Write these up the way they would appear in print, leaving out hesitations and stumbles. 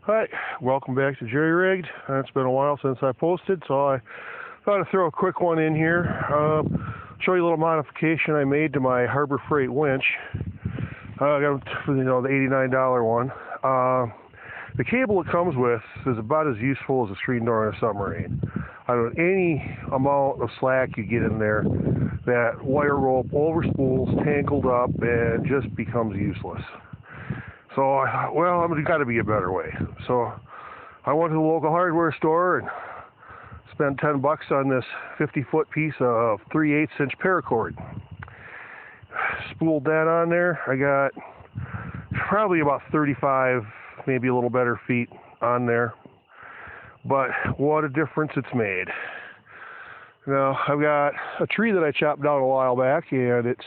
Hi, welcome back to Jerry Rigged. It's been a while since I posted, so I thought I'd throw a quick one in here. Show you a little modification I made to my Harbor Freight winch. I got the $89 one. The cable it comes with is about as useful as a screen door in a submarine. Any amount of slack you get in there, that wire rope overspools, tangled up, and just becomes useless. So I thought, well, there's got to be a better way. So I went to the local hardware store and spent $10 on this 50-foot piece of 3/8 inch paracord. Spooled that on there. I got probably about 35, maybe a little better feet on there. But what a difference it's made. Now, I've got a tree that I chopped down a while back, and it's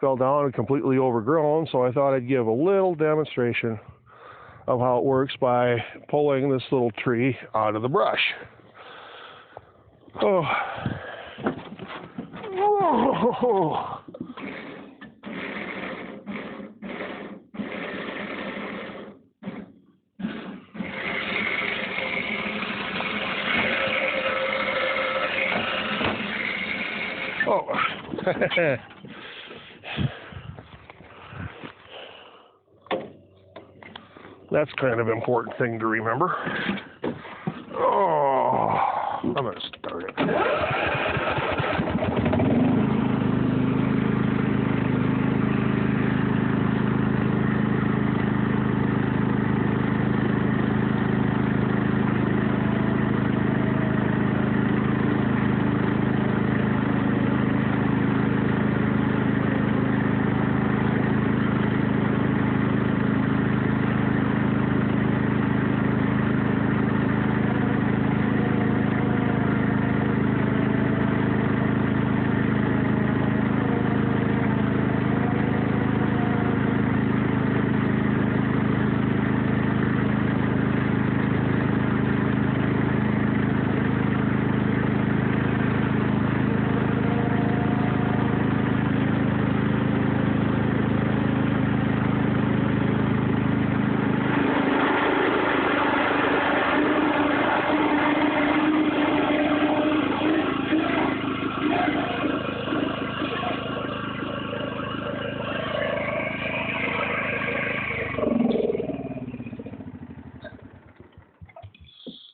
fell down and completely overgrown, so I thought I'd give a little demonstration of how it works by pulling this little tree out of the brush. Oh. Oh. That's kind of an important thing to remember. Oh, I'm going to start it.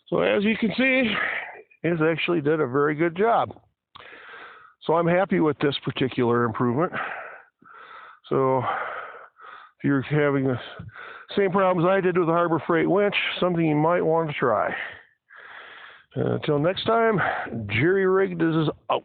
So as you can see, it actually did a very good job. So I'm happy with this particular improvement. So if you're having the same problems I did with the Harbor Freight winch, something you might want to try. Until next time, Jerry Rigged is out.